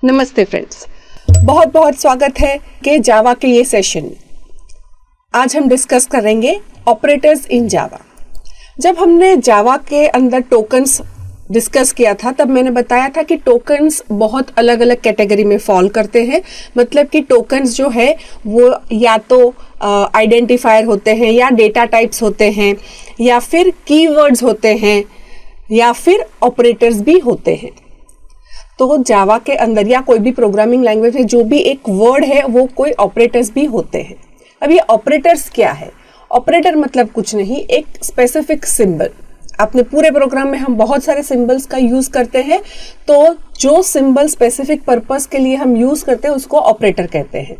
नमस्ते फ्रेंड्स, बहुत बहुत स्वागत है कि जावा के ये सेशन में। आज हम डिस्कस करेंगे ऑपरेटर्स इन जावा। जब हमने जावा के अंदर टोकन्स डिस्कस किया था तब मैंने बताया था कि टोकन्स बहुत अलग अलग कैटेगरी में फॉल करते हैं। मतलब कि टोकन्स जो है वो या तो आइडेंटिफायर होते हैं या डेटा टाइप्स होते हैं या फिर कीवर्ड्स होते हैं या फिर ऑपरेटर्स भी होते हैं। तो जावा के अंदर या कोई भी प्रोग्रामिंग लैंग्वेज में जो भी एक वर्ड है वो कोई ऑपरेटर्स भी होते हैं। अब ये ऑपरेटर्स क्या है? ऑपरेटर मतलब कुछ नहीं, एक स्पेसिफिक सिंबल। अपने पूरे प्रोग्राम में हम बहुत सारे सिंबल्स का यूज करते हैं, तो जो सिंबल स्पेसिफिक पर्पस के लिए हम यूज करते हैं उसको ऑपरेटर कहते हैं।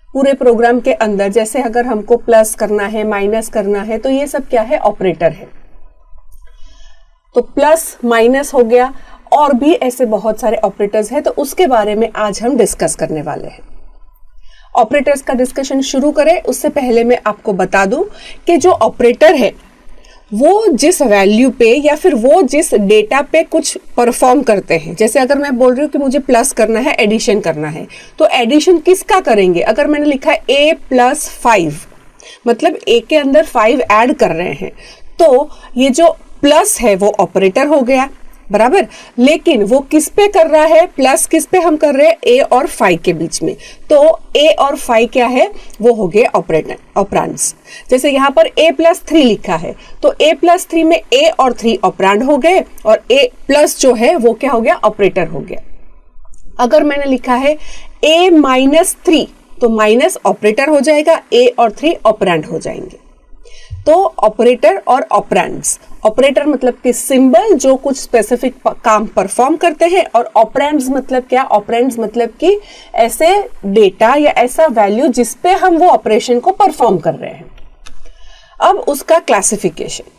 पूरे प्रोग्राम के अंदर जैसे अगर हमको प्लस करना है, माइनस करना है, तो ये सब क्या है? ऑपरेटर है। तो प्लस माइनस हो गया, और भी ऐसे बहुत सारे ऑपरेटर्स हैं, तो उसके बारे में आज हम डिस्कस करने वाले हैं। ऑपरेटर्स का डिस्कशन शुरू करें उससे पहले मैं आपको बता दूं कि जो ऑपरेटर है वो जिस वैल्यू पे या फिर वो जिस डेटा पे कुछ परफॉर्म करते हैं। जैसे अगर मैं बोल रही हूँ कि मुझे प्लस करना है, एडिशन करना है, तो एडिशन किसका करेंगे? अगर मैंने लिखा है a+5, मतलब a के अंदर 5 ऐड कर रहे हैं, तो ये जो प्लस है वो ऑपरेटर हो गया, बराबर। लेकिन वो किस पे कर रहा है? प्लस किस पे हम कर रहे हैं? a और 5 के बीच में। तो a और 5 क्या है? वो हो गए ऑपरेटर, ऑपरेंड्स। जैसे यहाँ पर a+3 लिखा है, तो a+3 में a और 3 ऑपरेंड हो गए और a प्लस जो है वो क्या हो गया? ऑपरेटर हो गया। अगर मैंने लिखा है a-3, तो माइनस ऑपरेटर हो जाएगा, a और 3 ऑपरेंड हो जाएंगे। तो ऑपरेटर और ऑपरेंड्स। ऑपरेटर मतलब कि सिंबल जो कुछ स्पेसिफिक काम परफॉर्म करते हैं, और ऑपरेंड्स मतलब क्या? ऑपरेंड्स मतलब कि ऐसे डेटा या ऐसा वैल्यू जिस पे हम वो ऑपरेशन को परफॉर्म कर रहे हैं। अब उसका क्लासिफिकेशन।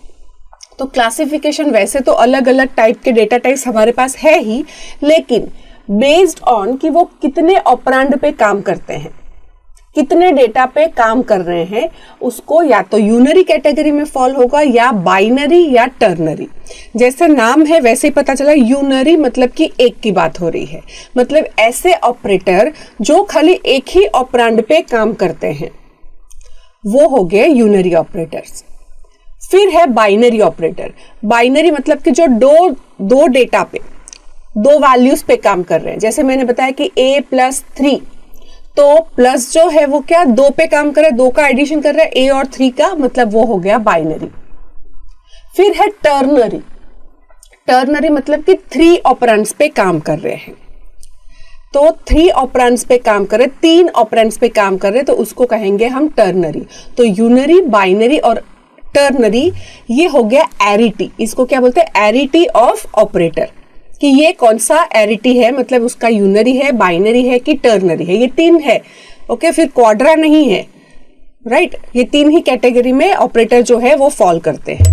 तो क्लासिफिकेशन वैसे तो अलग अलग टाइप के डेटा टाइप्स हमारे पास है ही, लेकिन बेस्ड ऑन कि वो कितने ऑपरेंड पे काम करते हैं, कितने डेटा पे काम कर रहे हैं, उसको या तो यूनरी कैटेगरी में फॉल होगा या बाइनरी या टर्नरी। जैसे नाम है वैसे ही पता चला, यूनरी मतलब कि एक की बात हो रही है। मतलब ऐसे ऑपरेटर जो खाली एक ही ऑपरेंड पे काम करते हैं वो हो गए यूनरी ऑपरेटर्स। फिर है बाइनरी ऑपरेटर। बाइनरी मतलब कि जो दो डेटा पे, दो वैल्यूज पे काम कर रहे हैं। जैसे मैंने बताया कि a+3, तो प्लस जो है वो क्या? 2 पे काम कर रहा है, 2 का एडिशन कर रहा है, a और 3 का, मतलब वो हो गया बाइनरी। फिर है टर्नरी। टर्नरी मतलब कि 3 ऑपरेंड्स पे काम कर रहे हैं। तो 3 ऑपरेंड्स पे काम कर रहे, 3 ऑपरेंड्स पे काम कर रहे, तो उसको कहेंगे हम टर्नरी। तो यूनरी, बाइनरी और टर्नरी ये हो गया एरिटी। इसको क्या बोलते हैं? एरिटी ऑफ ऑपरेटर, कि ये कौन सा एरिटी है, मतलब उसका यूनरी है, बाइनरी है कि टर्नरी है। ये 3 है, ओके। फिर क्वाड्रा नहीं है, राइट। ये 3 ही कैटेगरी में ऑपरेटर जो है वो फॉल करते हैं।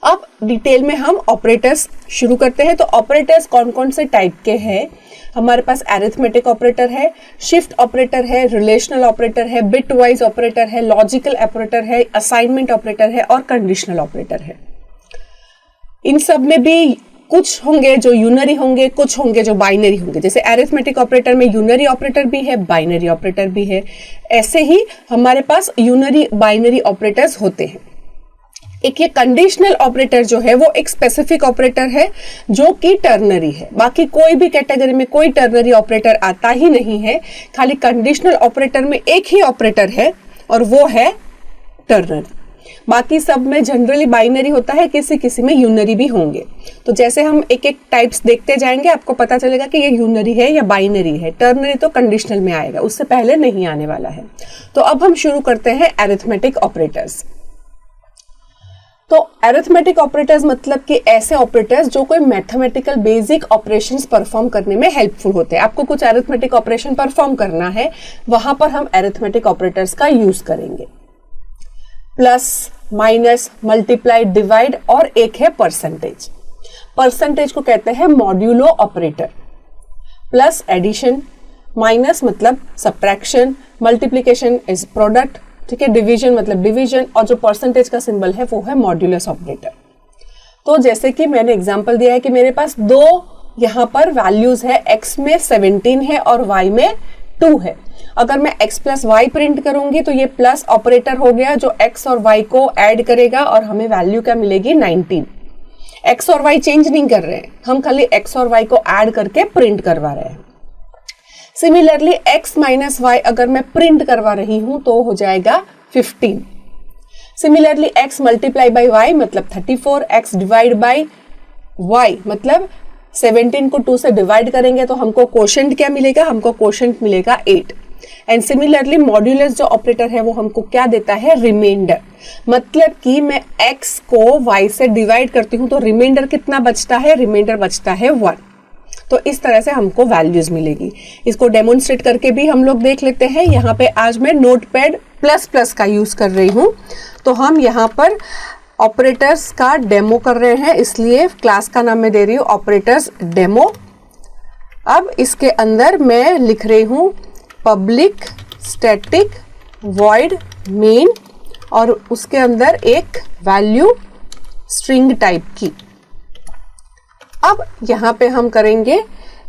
अब डिटेल में हम ऑपरेटर्स शुरू करते हैं। तो ऑपरेटर्स कौन कौन से टाइप के हैं? हमारे पास अरिथमेटिक ऑपरेटर है, शिफ्ट ऑपरेटर है, रिलेशनल ऑपरेटर है, बिट वाइज ऑपरेटर है, लॉजिकल ऑपरेटर है, असाइनमेंट ऑपरेटर है और कंडीशनल ऑपरेटर है। इन सब में भी कुछ होंगे जो यूनरी होंगे, कुछ होंगे जो बाइनरी होंगे। जैसे अरिथमेटिक ऑपरेटर में यूनरी ऑपरेटर भी है, बाइनरी ऑपरेटर भी है। ऐसे ही हमारे पास यूनरी बाइनरी ऑपरेटर्स होते हैं। एक ये कंडीशनल ऑपरेटर जो है वो एक स्पेसिफिक ऑपरेटर है जो कि टर्नरी है। बाकी कोई भी कैटेगरी में कोई टर्नरी ऑपरेटर आता ही नहीं है। खाली कंडीशनल ऑपरेटर में एक ही ऑपरेटर है और वो है टर्नरी। बाकी सब में जनरली बाइनरी होता है, किसी किसी में यूनरी भी होंगे। तो जैसे हम एक एक टाइप्स देखते जाएंगे आपको पता चलेगा कि ये यूनरी है या बाइनरी है। टर्नरी तो कंडीशनल में आएगा, उससे पहले नहीं आने वाला है। तो अब हम शुरू करते हैं अरिथमेटिक ऑपरेटर्स। तो अरिथमेटिक ऑपरेटर्स मतलब कि ऐसे ऑपरेटर्स जो कोई मैथमेटिकल बेसिक ऑपरेशंस परफॉर्म करने में हेल्पफुल होते हैं। आपको कुछ अरिथमेटिक ऑपरेशन परफॉर्म करना है, वहां पर हम अरिथमेटिक ऑपरेटर्स का यूज करेंगे। प्लस, माइनस, मल्टीप्लाई, डिवाइड और एक है परसेंटेज। परसेंटेज को कहते हैं modulo operator. Plus addition, minus मतलब सब्ट्रैक्शन, मल्टीप्लिकेशन इज प्रोडक्ट, ठीक है, डिवीजन मतलब डिवीजन, और जो परसेंटेज का सिंबल है वो है मॉड्यूलस ऑपरेटर। तो जैसे कि मैंने एग्जांपल दिया है कि मेरे पास 2 यहाँ पर वैल्यूज है, x में 17 है और y में 2 है। अगर मैं x प्लस वाई प्रिंट करूंगी तो ये प्लस ऑपरेटर हो गया जो x और y को ऐड करेगा और हमें वैल्यू क्या मिलेगी 19। x और y चेंज नहीं कर रहे हैं, हम खाली x और y को ऐड करके प्रिंट करवा रहे हैं। सिमिलरली x माइनस वाई अगर मैं प्रिंट करवा रही हूं तो हो जाएगा 15। Similarly x multiply by y मतलब 34, x डिवाइड बाई y मतलब 17 को 2 से डिवाइड करेंगे तो हमको कोशेंट क्या मिलेगा, हमको कोशेंट मिलेगा 8। एंड सिमिलरली मॉड्यूलस जो ऑपरेटर है वो हमको क्या देता है, रिमाइंडर। मतलब कि मैं x को y से डिवाइड करती हूं तो रिमाइंडर कितना बचता है, रिमाइंडर बचता है 1। तो इस तरह से हमको वैल्यूज मिलेगी। इसको डेमोन्स्ट्रेट करके भी हम लोग देख लेते हैं। यहाँ पे आज मैं नोटपैड प्लस प्लस का यूज कर रही हूँ, तो हम यहाँ पर ऑपरेटर्स का डेमो कर रहे हैं, इसलिए क्लास का नाम मैं दे रही हूँ ऑपरेटर्स डेमो। अब इसके अंदर मैं लिख रही हूँ पब्लिक स्टैटिक वॉइड मेन और उसके अंदर एक वैल्यू स्ट्रिंग टाइप की। अब यहाँ पे हम करेंगे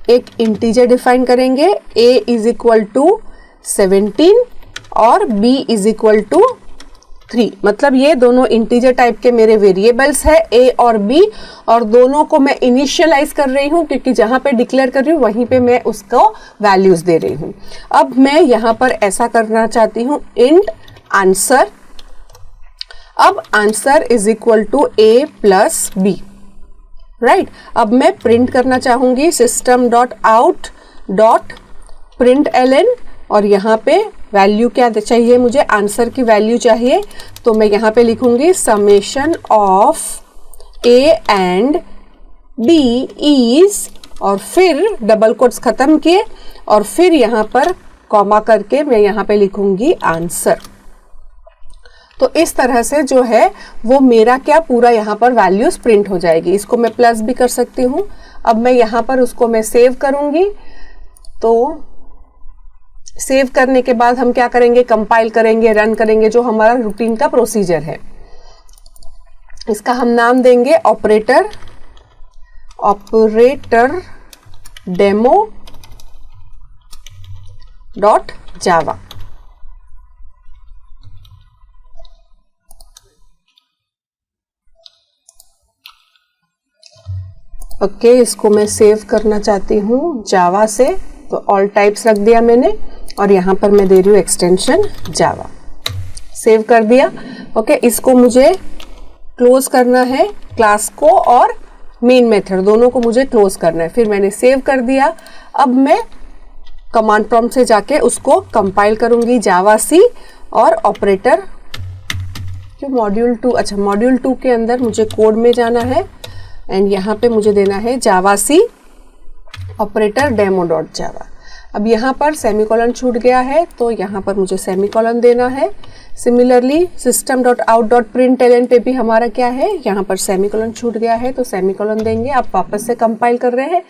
एक इंटीजर डिफाइन करेंगे, a इज इक्वल टू 17 और b इज इक्वल टू 3। मतलब ये दोनों इंटीजर टाइप के मेरे वेरिएबल्स है a और b, और दोनों को मैं इनिशियलाइज कर रही हूँ क्योंकि जहां पे डिक्लेयर कर रही हूँ वहीं पे मैं उसको वैल्यूज दे रही हूँ। अब मैं यहाँ पर ऐसा करना चाहती हूँ इंट आंसर। अब answer is equal to a plus b, right. अब मैं प्रिंट करना चाहूंगी system dot out dot print ln और यहाँ पे वैल्यू क्या चाहिए, मुझे आंसर की वैल्यू चाहिए, तो मैं यहाँ पे लिखूंगी summation of a and b is, और फिर डबल कोट्स खत्म किए और फिर यहाँ पर कॉमा करके मैं यहाँ पे लिखूंगी आंसर। तो इस तरह से जो है वो मेरा क्या पूरा यहाँ पर वैल्यूज प्रिंट हो जाएगी। इसको मैं प्लस भी कर सकती हूँ। अब मैं यहाँ पर उसको मैं सेव करूंगी, तो सेव करने के बाद हम क्या करेंगे, कंपाइल करेंगे, रन करेंगे, जो हमारा रूटीन का प्रोसीजर है। इसका हम नाम देंगे ऑपरेटर डेमो डॉट जावा। ओके, इसको मैं सेव करना चाहती हूँ जावा से, तो ऑल टाइप्स रख दिया मैंने और यहाँ पर मैं दे रही हूँ एक्सटेंशन जावा। सेव कर दिया। ओके, इसको मुझे क्लोज करना है, क्लास को और मेन मेथड दोनों को मुझे क्लोज करना है। फिर मैंने सेव कर दिया। अब मैं कमांड प्रॉम्प्ट से जाके उसको कंपाइल करूंगी जावा सी और ऑपरेटर जो मॉड्यूल 2, अच्छा मॉड्यूल 2 के अंदर मुझे कोड में जाना है एंड यहाँ पे मुझे देना है Java C operator demo dot Java. अब यहाँ पर सेमीकोलन छूट गया है तो यहाँ पर मुझे सेमीकोलन देना है। Similarly system dot out dot print L N पे भी हमारा क्या है, यहाँ पर सेमीकोलन छूट गया है तो सेमीकोलन देंगे। अब वापस से कंपाइल कर रहे हैं।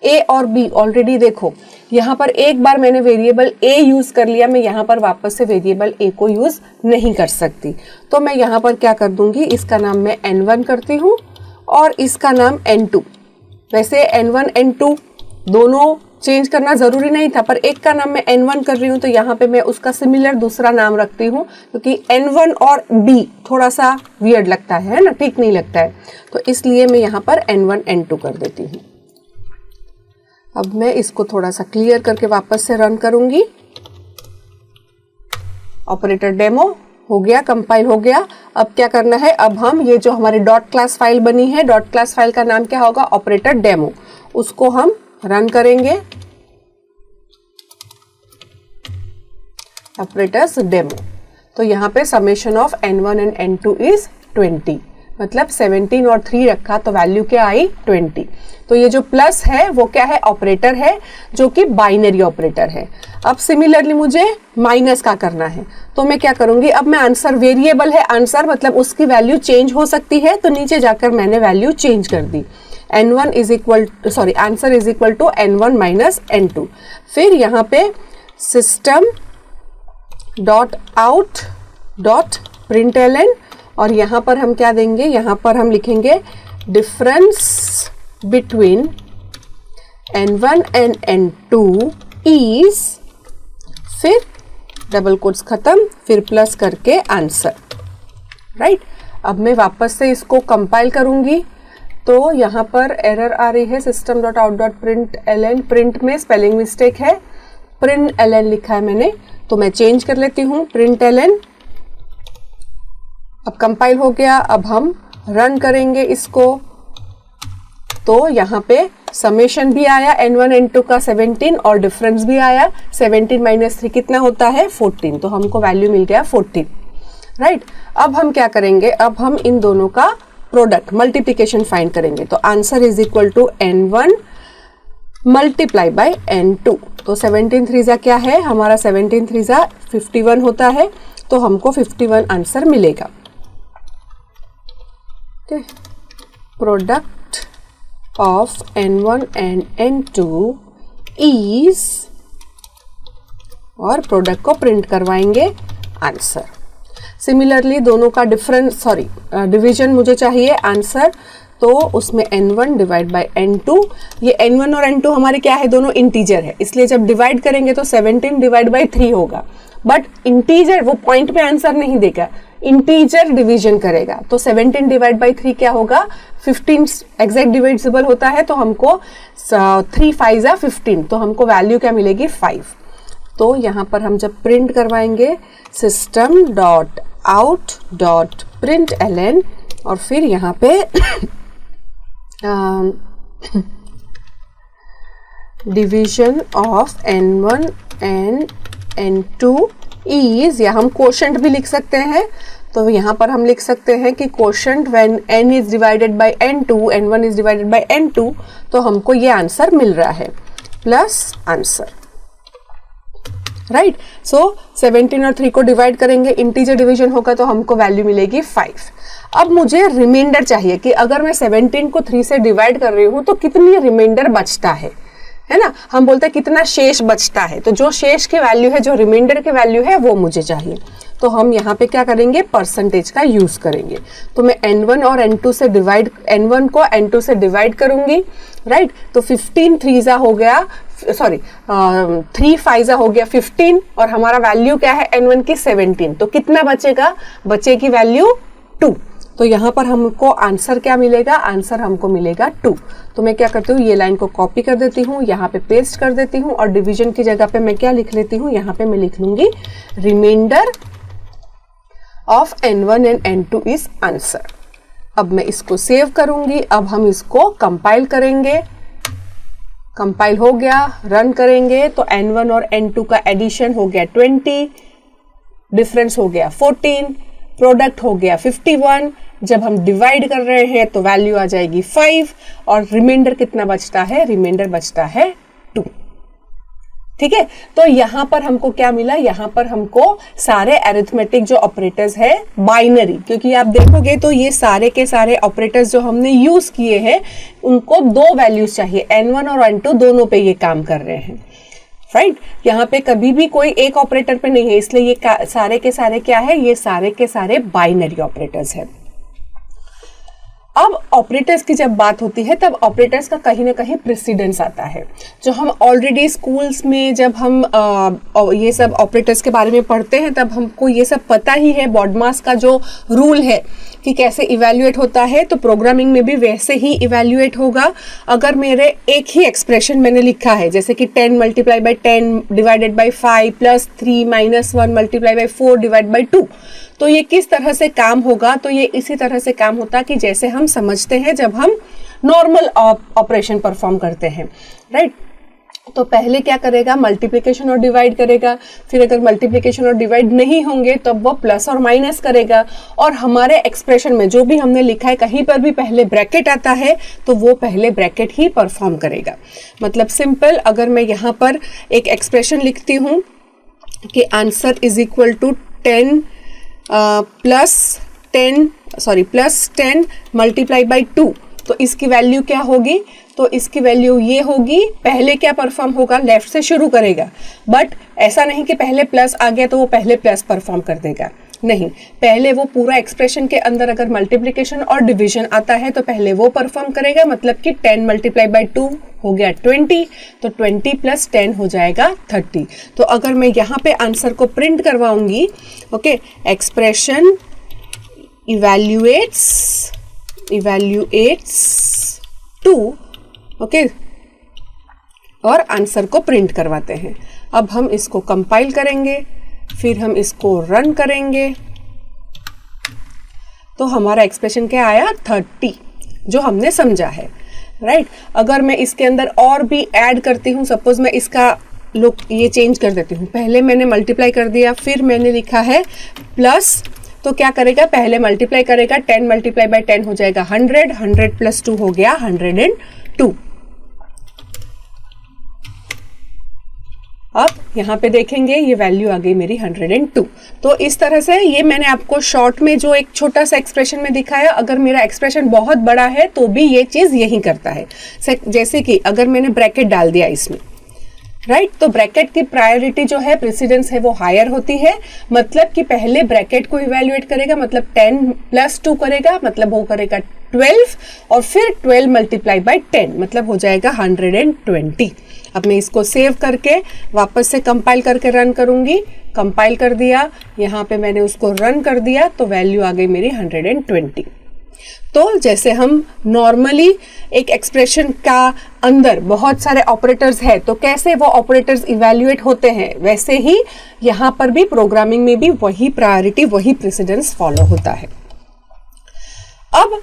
ए और बी ऑलरेडी देखो यहाँ पर एक बार मैंने वेरिएबल ए यूज कर लिया, मैं यहाँ पर वापस से वेरिएबल ए को यूज नहीं कर सकती, तो मैं यहाँ पर क्या कर दूंगी, इसका नाम मैं n1 करती हूँ और इसका नाम n2। वैसे n1 n2 दोनों चेंज करना जरूरी नहीं था, पर एक का नाम मैं n1 कर रही हूँ तो यहाँ पे मैं उसका सिमिलर दूसरा नाम रखती हूँ, क्योंकि n1 और b थोड़ा सा वियर्ड लगता है ना, ठीक नहीं लगता है, तो इसलिए मैं यहाँ पर n1 n2 कर देती हूँ। अब मैं इसको थोड़ा सा क्लियर करके वापस से रन करूंगी। ऑपरेटर डेमो हो गया, कंपाइल हो गया। अब क्या करना है, अब हम ये जो हमारी डॉट क्लास फाइल बनी है, डॉट क्लास फाइल का नाम क्या होगा, ऑपरेटर डेमो, उसको हम रन करेंगे। ऑपरेटर्स डेमो, तो यहाँ पे summation of n1 and n2 is 20, मतलब 17 और 3 रखा तो वैल्यू क्या आई 20। तो ये जो प्लस है वो क्या है, ऑपरेटर है जो कि बाइनरी ऑपरेटर है। अब सिमिलरली मुझे माइनस का करना है, तो मैं क्या करूंगी, अब मैं आंसर वेरिएबल है, आंसर मतलब उसकी वैल्यू चेंज हो सकती है, तो नीचे जाकर मैंने वैल्यू चेंज कर दी। n1 is equal sorry answer is equal to n1 minus n2। फिर यहाँ पे system dot out dot print L N और यहाँ पर हम क्या देंगे, यहाँ पर हम लिखेंगे difference between N1 and N2 is, फिर डबल कोट्स खत्म, फिर प्लस करके आंसर, राइट। अब मैं वापस से इसको कंपाइल करूंगी तो यहाँ पर एरर आ रही है, system.out.println, प्रिंट में स्पेलिंग मिस्टेक है, println लिखा है मैंने, तो मैं चेंज कर लेती हूँ println। अब कंपाइल हो गया, अब हम रन करेंगे इसको, तो यहाँ पे समेशन भी आया N1 N2 का 17 और डिफरेंस भी आया, 17 माइनस 3 कितना होता है 14, तो हमको वैल्यू मिल गया 14, राइट। अब हम क्या करेंगे, अब हम इन दोनों का प्रोडक्ट मल्टीप्लिकेशन फाइंड करेंगे, तो answer is equal to N1 multiply by N2, तो 17 थ्रीजा क्या है हमारा, 17 थ्रीजा 51 होता है, तो हमको 51 आंसर मिलेगा। Product of N1 and N2 is, और प्रोडक्ट को प्रिंट करवाएंगे आंसर। सिमिलरली दोनों का डिवीजन मुझे चाहिए आंसर, तो उसमें N1 डिवाइड बाय N2, ये N1 और N2 हमारे क्या है, दोनों इंटीजर है, इसलिए जब डिवाइड करेंगे तो 17 डिवाइड बाय 3 होगा, बट इंटीजर वो पॉइंट पे आंसर नहीं देगा, इंटीजर डिवीजन करेगा, तो 17 डिवाइड बाय 3 क्या होगा, 15 एग्जैक्ट डिविजिबल होता है, तो हमको 3 5 जा 15, तो हमको वैल्यू क्या मिलेगी 5। तो यहाँ पर हम जब प्रिंट करवाएंगे system.out.println और फिर यहाँ पे division of N1 and N2 is, या हम कोशेंट भी लिख सकते हैं, तो यहाँ पर हम लिख सकते हैं कि quotient when n is divided by N2, N1 is divided by N2, तो हमको ये आंसर मिल रहा है, प्लस आंसर, राइट। सो 17 और 3 को डिवाइड करेंगे, इंटीजर डिवीजन होगा तो हमको वैल्यू मिलेगी 5। अब मुझे रिमाइंडर चाहिए कि अगर मैं 17 को 3 से डिवाइड कर रही हूँ तो कितनी रिमाइंडर बचता है ना, हम बोलते हैं कितना शेष बचता है, तो जो शेष की वैल्यू है, जो रिमाइंडर की वैल्यू है वो मुझे चाहिए, तो हम यहाँ पे क्या करेंगे, परसेंटेज का यूज करेंगे। तो मैं N1 और N2 से N1 को N2 से डिवाइड करूंगी, राइट, तो 15 3 हो गया, 3 5 हो गया 15, और हमारा वैल्यू क्या है N1 की 17, तो कितना बचेगा, बचेगी वैल्यू 2, तो यहाँ पर हमको आंसर क्या मिलेगा, आंसर हमको मिलेगा 2। तो मैं क्या करती हूँ, ये लाइन को कॉपी कर देती हूँ, यहाँ पे पेस्ट कर देती हूँ, और डिवीजन की जगह पे मैं क्या लिख लेती हूँ, यहाँ पे मैं लिख लूंगी reminder of N1 and N2 is answer. अब मैं इसको सेव करूंगी, अब हम इसको कंपाइल करेंगे, कंपाइल हो गया, रन करेंगे, तो N1 और N2 का एडिशन हो गया 20, डिफरेंस हो गया 14, प्रोडक्ट हो गया 51, जब हम डिवाइड कर रहे हैं तो वैल्यू आ जाएगी 5, और रिमाइंडर कितना बचता है, रिमाइंडर बचता है 2, ठीक है। तो यहाँ पर हमको क्या मिला, यहाँ पर हमको सारे अरिथमेटिक जो ऑपरेटर्स है बाइनरी, क्योंकि आप देखोगे तो ये सारे के सारे ऑपरेटर्स जो हमने यूज किए हैं उनको 2 वैल्यूज चाहिए, N1 और N2 दोनों पे ये काम कर रहे हैं, राइट। यहाँ पे कभी भी कोई एक ऑपरेटर पे नहीं है, इसलिए ये सारे के सारे क्या है, ये सारे के सारे बाइनरी ऑपरेटर्स है। अब ऑपरेटर्स की जब बात होती है तब ऑपरेटर्स का कहीं ना कहीं प्रेसिडेंस आता है, जो हम ऑलरेडी स्कूल्स में जब हम ये सब ऑपरेटर्स के बारे में पढ़ते हैं तब हमको ये सब पता ही है, BODMAS का जो रूल है कि कैसे इवैल्यूएट होता है, तो प्रोग्रामिंग में भी वैसे ही इवैल्यूएट होगा। अगर मेरे एक ही एक्सप्रेशन मैंने लिखा है, जैसे कि 10 multiply by 10 divided by 5 plus 3 minus 1 multiply by 4 divide by 2, तो ये किस तरह से काम होगा, तो ये इसी तरह से काम होता कि जैसे हम समझते हैं जब हम नॉर्मल ऑपरेशन परफॉर्म करते हैं, राइट। तो पहले क्या करेगा, मल्टीप्लिकेशन और डिवाइड करेगा, फिर अगर मल्टीप्लिकेशन और डिवाइड नहीं होंगे तब वो प्लस और माइनस करेगा, और हमारे एक्सप्रेशन में जो भी हमने लिखा है कहीं पर भी पहले ब्रैकेट आता है तो वो पहले ब्रैकेट ही परफॉर्म करेगा। मतलब सिंपल, अगर मैं यहाँ पर एक एक्सप्रेशन लिखती हूँ कि answer is equal to 10 plus 10 multiply by 2, तो इसकी वैल्यू क्या होगी, तो इसकी वैल्यू ये होगी, पहले क्या परफॉर्म होगा, लेफ्ट से शुरू करेगा, बट ऐसा नहीं कि पहले प्लस आ गया तो वो पहले प्लस परफॉर्म कर देगा, नहीं, पहले वो पूरा एक्सप्रेशन के अंदर अगर मल्टीप्लिकेशन और डिवीजन आता है तो पहले वो परफॉर्म करेगा, मतलब कि 10 मल्टीप्लाई बाई 2 हो गया 20, तो 20 प्लस 10 हो जाएगा 30। तो अगर मैं यहाँ पे आंसर को प्रिंट करवाऊंगी, ओके, एक्सप्रेशन इवैल्यूएट्स 2, ओके, और आंसर को प्रिंट करवाते हैं। अब हम इसको कंपाइल करेंगे, फिर हम इसको रन करेंगे, तो हमारा एक्सप्रेशन क्या आया 30, जो हमने समझा है, राइट। अगर मैं इसके अंदर और भी ऐड करती हूँ, सपोज मैं इसका लुक ये चेंज कर देती हूँ, पहले मैंने मल्टीप्लाई कर दिया, फिर मैंने लिखा है प्लस, तो क्या करेगा, पहले मल्टीप्लाई करेगा, 10 मल्टीप्लाई बाई 10 हो जाएगा 100, 100 प्लस 2 हो गया 102। अब यहाँ पे देखेंगे ये वैल्यू आ गई मेरी 102। तो इस तरह से ये मैंने आपको शॉर्ट में जो एक छोटा सा एक्सप्रेशन में दिखाया, अगर मेरा एक्सप्रेशन बहुत बड़ा है तो भी ये चीज यही करता है। जैसे कि अगर मैंने ब्रैकेट डाल दिया इसमें, राइट, तो ब्रैकेट की प्रायोरिटी जो है, प्रेसिडेंस है, वो हायर होती है, मतलब कि पहले ब्रैकेट को इवैल्यूएट करेगा, मतलब 10 प्लस 2 करेगा, मतलब वो करेगा 12, और फिर 12 मल्टीप्लाई बाई 10 मतलब हो जाएगा 120। अब मैं इसको सेव करके वापस से कंपाइल करके रन करूंगी, कंपाइल कर दिया, यहाँ पे मैंने उसको रन कर दिया, तो वैल्यू आ गई मेरी 120। तो जैसे हम नॉर्मली एक एक्सप्रेशन का अंदर बहुत सारे ऑपरेटर्स है, तो कैसे वो ऑपरेटर्स इवैल्यूएट होते हैं, वैसे ही यहाँ पर भी प्रोग्रामिंग में भी वही प्रायोरिटी, वही प्रेसिडेंस फॉलो होता है। अब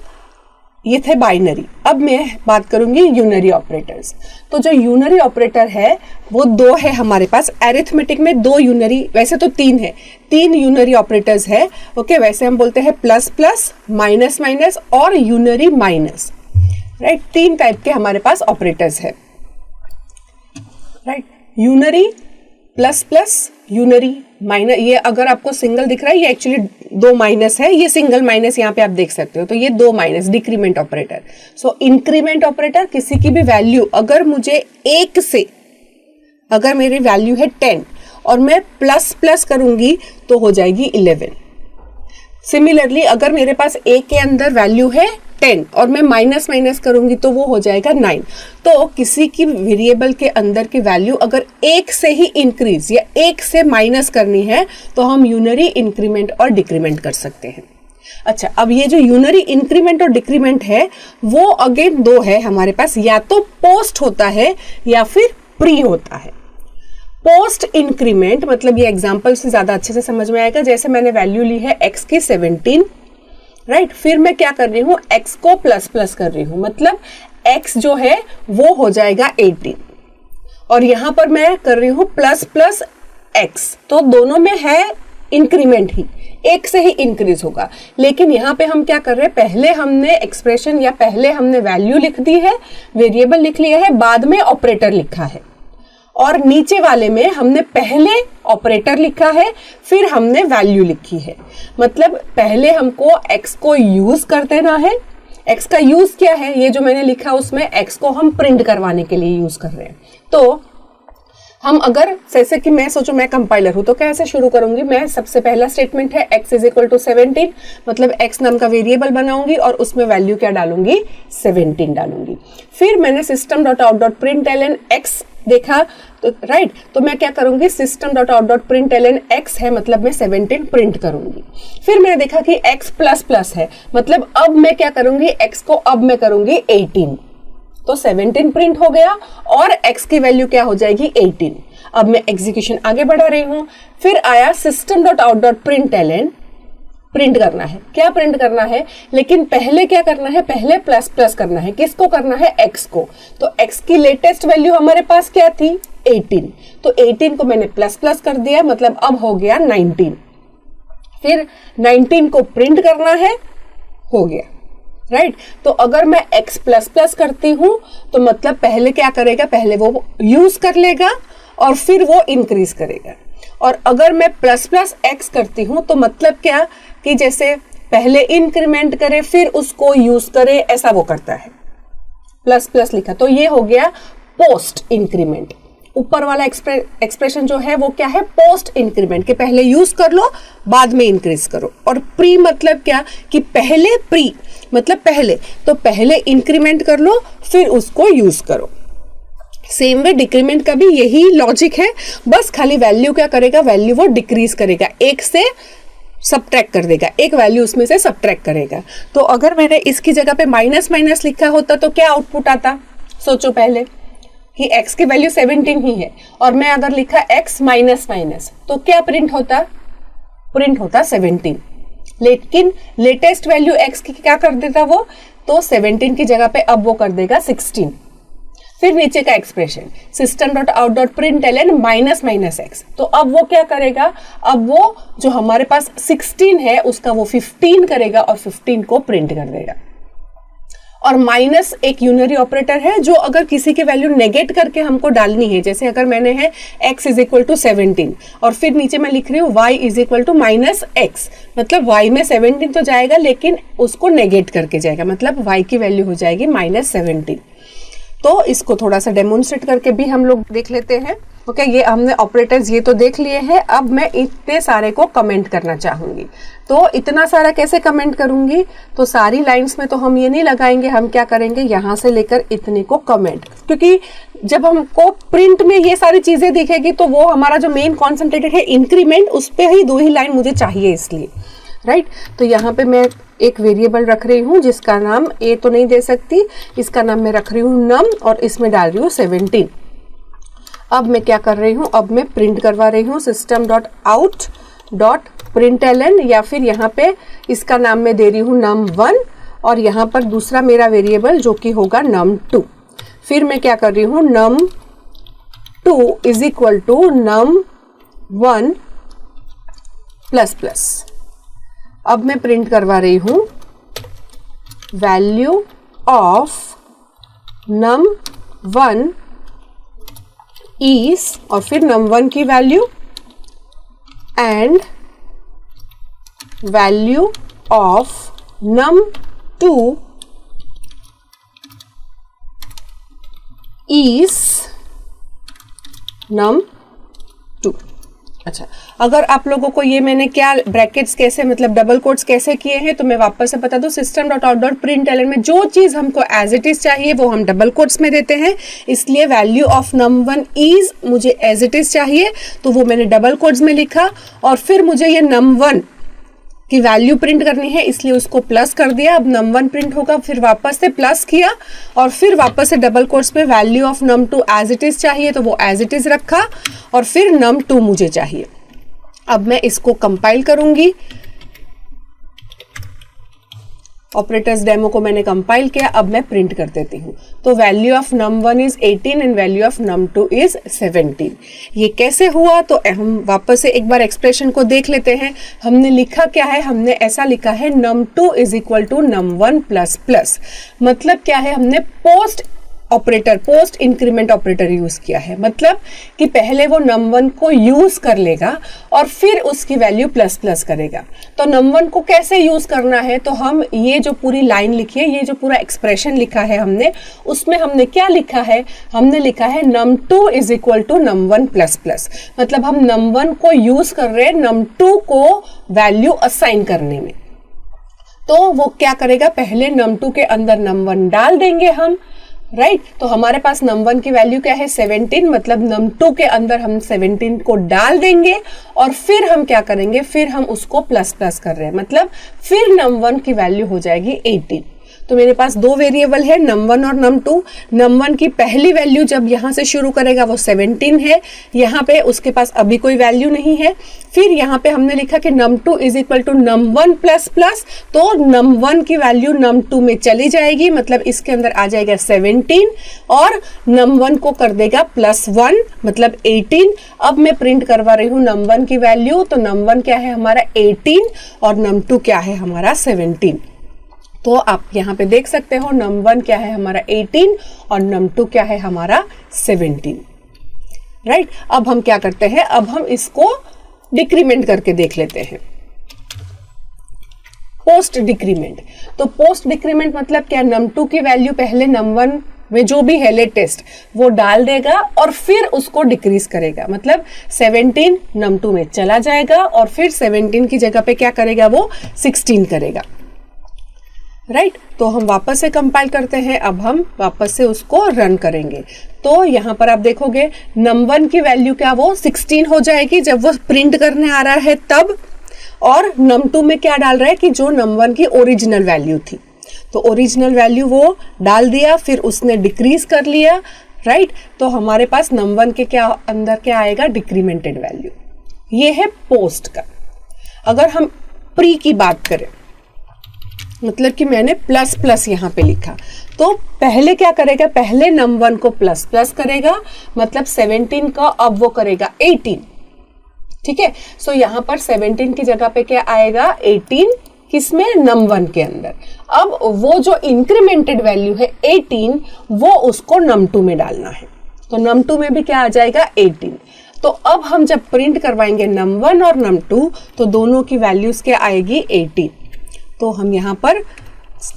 ये थे बाइनरी। अब मैं बात करूंगी यूनरी ऑपरेटर्स। तो जो यूनरी ऑपरेटर है वो दो है हमारे पास, अरिथमेटिक में 2 यूनरी, वैसे तो 3 है, 3 यूनरी ऑपरेटर्स है, ओके। वैसे हम बोलते हैं प्लस प्लस, माइनस माइनस और यूनरी माइनस, राइट। 3 टाइप के हमारे पास ऑपरेटर्स है, right. Unary, plus plus, unary, minus. ये अगर आपको सिंगल दिख रहा है, ये एक्चुअली 2 माइनस है, ये सिंगल माइनस यहाँ पे आप देख सकते हो, तो ये 2 माइनस, डिक्रीमेंट ऑपरेटर। सो इंक्रीमेंट ऑपरेटर, किसी की भी वैल्यू अगर मुझे 1 से, अगर मेरी वैल्यू है 10 और मैं प्लस प्लस करूंगी तो हो जाएगी 11। सिमिलरली अगर मेरे पास a के अंदर वैल्यू है 10 और मैं माइनस माइनस करूंगी तो वो हो जाएगा 9। तो किसी की वेरिएबल के अंदर की वैल्यू अगर 1 से ही इंक्रीज या 1 से माइनस करनी है तो हम यूनरी इंक्रीमेंट और डिक्रीमेंट कर सकते हैं। अच्छा, अब ये जो यूनरी इंक्रीमेंट और डिक्रीमेंट है वो अगेन 2 है हमारे पास, या तो पोस्ट होता है या फिर प्री होता है। पोस्ट इंक्रीमेंट मतलब ये एग्जांपल से ज्यादा अच्छे से समझ में आएगा। जैसे मैंने वैल्यू ली है x की 17, राइट, फिर मैं क्या कर रही हूं, x को प्लस प्लस कर रही हूं, मतलब x जो है वो हो जाएगा 18 और यहां पर मैं कर रही हूं प्लस प्लस x, तो दोनों में है इंक्रीमेंट ही, 1 से ही इंक्रीज होगा। लेकिन यहाँ पे हम क्या कर रहे हैं, पहले हमने एक्सप्रेशन या पहले हमने वैल्यू लिख दी है, वेरिएबल लिख लिया है, बाद में ऑपरेटर लिखा है, और नीचे वाले में हमने पहले ऑपरेटर लिखा है फिर हमने वैल्यू लिखी है। मतलब पहले हमको x को यूज कर देना है। x का यूज क्या है, ये जो मैंने लिखा उसमें x को हम प्रिंट करवाने के लिए यूज कर रहे हैं। तो हम अगर जैसे कि मैं सोचो मैं कंपाइलर हूं तो कैसे शुरू करूंगी, मैं सबसे पहला स्टेटमेंट है x इज इक्वल टू 17, मतलब x नाम का वेरिएबल बनाऊंगी और उसमें वैल्यू क्या डालूंगी, 17 डालूंगी। फिर मैंने system dot out dot print L N X देखा, तो राइट, तो मैं क्या करूंगी, system dot out dot print L N X है मतलब मैं 17 प्रिंट करूंगी। फिर मैंने देखा कि x प्लस प्लस है, मतलब अब मैं क्या करूंगी, x को अब मैं करूंगी 18, तो 17 प्रिंट हो गया और x की वैल्यू क्या हो जाएगी 18। अब मैं एग्जीक्यूशन आगे बढ़ा रही हूं। फिर आया system dot out dot print L N, print करना है, क्या प्रिंट करना है, लेकिन पहले क्या करना है, पहले प्लस प्लस करना है, किसको करना है, x को। तो x की लेटेस्ट वैल्यू हमारे पास क्या थी, 18, तो 18 को मैंने प्लस प्लस कर दिया, मतलब अब हो गया 19। फिर 19 को प्रिंट करना है, हो गया, राइट। तो अगर मैं x प्लस प्लस करती हूं तो मतलब पहले क्या करेगा, पहले वो यूज कर लेगा और फिर वो इंक्रीज करेगा। और अगर मैं प्लस प्लस x करती हूं तो मतलब क्या कि जैसे पहले इंक्रीमेंट करे फिर उसको यूज करे, ऐसा वो करता है। प्लस प्लस लिखा तो ये हो गया पोस्ट इंक्रीमेंट, ऊपर वाला एक्सप्रेशन जो है वो क्या है, पोस्ट इंक्रीमेंट, के पहले यूज कर लो बाद में इंक्रीज करो। और प्री मतलब क्या, कि पहले, प्री मतलब पहले, तो पहले इंक्रीमेंट कर लो फिर उसको यूज करो। सेम वे डिक्रीमेंट का भी यही लॉजिक है, बस खाली वैल्यू क्या करेगा, वैल्यू वो डिक्रीज करेगा, एक से सब्ट्रैक्ट कर देगा, एक वैल्यू उसमें से सब्ट्रैक्ट करेगा। तो अगर मैंने इसकी जगह पे माइनस माइनस लिखा होता तो क्या आउटपुट आता, सोचो पहले कि x की वैल्यू 17 ही है और मैं अगर लिखा x माइनस माइनस तो क्या प्रिंट होता, प्रिंट होता 17। लेकिन लेटेस्ट वैल्यू x की क्या कर देता वो, तो 17 की जगह पे अब वो कर देगा 16। फिर नीचे का expression system dot out dot print L N minus minus X, तो अब वो क्या करेगा, अब वो जो हमारे पास 16 है उसका वो 15 करेगा और 15 को प्रिंट कर देगा। और माइनस एक यूनरी ऑपरेटर है जो अगर किसी की वैल्यू नेगेट करके हमको डालनी है, जैसे अगर मैंने है x इज इक्वल टू 17 और फिर नीचे मैं लिख रही हूँ y is equal to minus X, मतलब y में 17 तो जाएगा लेकिन उसको नेगेट करके जाएगा, मतलब y की वैल्यू हो जाएगी माइनस 17। तो इसको थोड़ा सा डेमोन्स्ट्रेट करके भी हम लोग देख लेते हैं। ओके, ये हमने ऑपरेटर्स ये तो देख लिए हैं, अब मैं इतने सारे को कमेंट करना चाहूंगी। तो इतना सारा कैसे कमेंट करूंगी, तो सारी लाइंस में तो हम ये नहीं लगाएंगे, हम क्या करेंगे यहां से लेकर इतने को कमेंट, क्योंकि जब हमको प्रिंट में ये सारी चीजें दिखेगी तो वो हमारा जो मेन कॉन्सेंट्रेटेड है इंक्रीमेंट, उस पर ही 2 ही लाइन मुझे चाहिए इसलिए, राइट। तो यहाँ पे मैं एक वेरिएबल रख रही हूँ जिसका नाम ए तो नहीं दे सकती, इसका नाम मैं रख रही हूँ नम और इसमें डाल रही हूँ 17। अब मैं क्या कर रही हूँ, अब मैं प्रिंट करवा रही हूँ system dot out dot print L N, या फिर यहाँ पे इसका नाम मैं दे रही हूँ num1 और यहाँ पर दूसरा मेरा वेरिएबल जो कि होगा num2। फिर मैं क्या कर रही हूँ, num2 is equal to num1 plus plus. अब मैं प्रिंट करवा रही हूं वैल्यू ऑफ num1 इज, और फिर num1 की value and value of num2 is num2। अच्छा, अगर आप लोगों को ये मैंने क्या ब्रैकेट्स कैसे मतलब डबल कोट्स कैसे किए हैं तो मैं वापस से बता दूं, system dot out dot print L N में जो चीज हमको एज इट इज चाहिए वो हम डबल कोट्स में देते हैं, इसलिए वैल्यू ऑफ num1 इज मुझे एज इट इज चाहिए तो वो मैंने डबल कोट्स में लिखा, और फिर मुझे ये num1 की वैल्यू प्रिंट करनी है इसलिए उसको प्लस कर दिया। अब num1 प्रिंट होगा, फिर वापस से प्लस किया और फिर वापस से डबल कोट्स में value of num2 as it is चाहिए तो वो एज इट इज रखा, और फिर num2 मुझे चाहिए। अब मैं इसको कंपाइल करूंगी, ऑपरेटर्स डेमो को मैंने कंपाइल किया, अब मैं प्रिंट कर देती हूँ। तो value of num1 is 18 and value of num2 is 17। ये कैसे हुआ, तो हम वापस से एक बार एक्सप्रेशन को देख लेते हैं। हमने लिखा क्या है, हमने ऐसा लिखा है num2 is equal to num1 plus plus, मतलब क्या है, हमने post operator, post increment operator use किया है, मतलब कि पहले वो num1 को यूज कर लेगा और फिर उसकी वैल्यू प्लस प्लस करेगा। तो num1 को कैसे यूज करना है, तो हम ये जो पूरी लाइन लिखी है, ये जो पूरा एक्सप्रेशन लिखा है हमने, उसमें हमने क्या लिखा है, हमने लिखा है num2 is equal to num1 plus plus, मतलब हम num1 को यूज कर रहे हैं num2 को वैल्यू असाइन करने में। तो वो क्या करेगा, पहले num2 के अंदर num1 डाल देंगे हम, राइट। तो हमारे पास num1 की वैल्यू क्या है 17, मतलब num2 के अंदर हम 17 को डाल देंगे और फिर हम क्या करेंगे, फिर हम उसको प्लस प्लस कर रहे हैं, मतलब फिर num1 की वैल्यू हो जाएगी 18। तो मेरे पास 2 वेरिएबल है num1 और num2। num1 की पहली वैल्यू जब यहाँ से शुरू करेगा वो 17 है, यहाँ पे उसके पास अभी कोई वैल्यू नहीं है। फिर यहाँ पे हमने लिखा कि num2 is equal to num1 plus plus, तो num1 की वैल्यू num2 में चली जाएगी, मतलब इसके अंदर आ जाएगा 17 और num1 को कर देगा +1 मतलब 18। अब मैं प्रिंट करवा रही हूँ num1 की वैल्यू, तो num1 क्या है हमारा 18 और num2 क्या है हमारा 17। तो आप यहाँ पे देख सकते हो num1 क्या है हमारा 18 और num2 क्या है हमारा 17, राइट। अब हम क्या करते हैं, अब हम इसको डिक्रीमेंट करके देख लेते हैं, पोस्ट डिक्रीमेंट। तो पोस्ट डिक्रीमेंट मतलब क्या, num2 की वैल्यू पहले num1 में जो भी है लेटेस्ट वो डाल देगा और फिर उसको डिक्रीज करेगा, मतलब 17 num2 में चला जाएगा और फिर 17 की जगह पे क्या करेगा, वो 16 करेगा। राइट, तो हम वापस से कंपाइल करते हैं। अब हम वापस से उसको रन करेंगे। तो यहाँ पर आप देखोगे num1 की वैल्यू क्या, वो 16 हो जाएगी जब वो प्रिंट करने आ रहा है तब, और num2 में क्या डाल रहा है कि जो num1 की ओरिजिनल वैल्यू थी, तो ओरिजिनल वैल्यू वो डाल दिया, फिर उसने डिक्रीज कर लिया। राइट, तो हमारे पास num1 के क्या अंदर क्या आएगा, डिक्रीमेंटेड वैल्यू। ये है पोस्ट का। अगर हम प्री की बात करें, मतलब कि मैंने प्लस प्लस यहाँ पे लिखा, तो पहले क्या करेगा, पहले num1 को प्लस प्लस करेगा, मतलब 17 का अब वो करेगा 18। ठीक है, सो यहाँ पर 17 की जगह पे क्या आएगा, 18, किसमें, num1 के अंदर। अब वो जो इंक्रीमेंटेड वैल्यू है 18, वो उसको num2 में डालना है, तो num2 में भी क्या आ जाएगा, 18। तो अब हम जब प्रिंट करवाएंगे num1 और num2, तो दोनों की वैल्यूज क्या आएगी, 18। तो हम यहाँ पर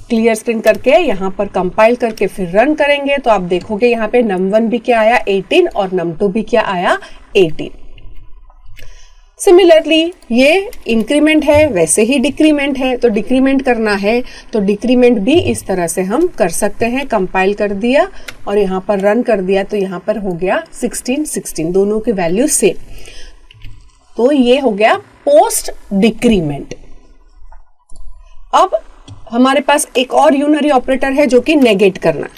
क्लियर स्क्रीन करके यहाँ पर कंपाइल करके फिर रन करेंगे, तो आप देखोगे यहाँ पे num1 भी क्या आया, 18, और num2 भी क्या आया, 18। सिमिलरली ये इंक्रीमेंट है, वैसे ही डिक्रीमेंट है, तो डिक्रीमेंट करना है तो डिक्रीमेंट भी इस तरह से हम कर सकते हैं। कंपाइल कर दिया और यहाँ पर रन कर दिया, तो यहाँ पर हो गया 16 16, दोनों की वैल्यू सेम। तो ये हो गया पोस्ट डिक्रीमेंट। अब हमारे पास एक और यूनरी ऑपरेटर है जो कि नेगेट करना,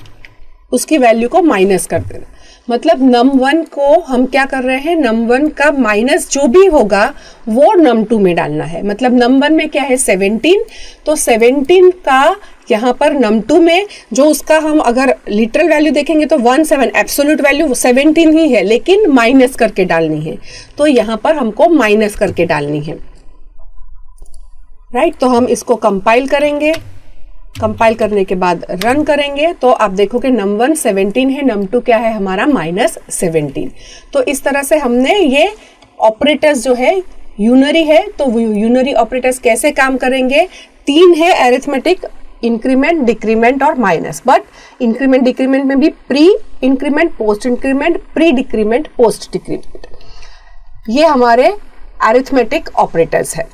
उसकी वैल्यू को माइनस कर देना। मतलब num1 को हम क्या कर रहे हैं, num1 का माइनस जो भी होगा वो num2 में डालना है। मतलब num1 में क्या है, 17, तो 17 का यहाँ पर num2 में जो उसका हम अगर लिटरल वैल्यू देखेंगे तो 17, एब्सोल्यूट वैल्यू 17 ही है, लेकिन माइनस करके डालनी है, तो यहाँ पर हमको माइनस करके डालनी है। राइट, तो हम इसको कंपाइल करेंगे, कंपाइल करने के बाद रन करेंगे, तो आप देखोगे num1 17 है, num2 क्या है हमारा, -17। तो इस तरह से हमने ये ऑपरेटर्स जो है यूनरी है, तो यूनरी ऑपरेटर्स कैसे काम करेंगे, 3 है अरिथमेटिक, इंक्रीमेंट, डिक्रीमेंट और माइनस। बट इंक्रीमेंट डिक्रीमेंट में भी pre increment, post increment, pre decrement, post decrement, ये हमारे अरिथमेटिक ऑपरेटर्स है।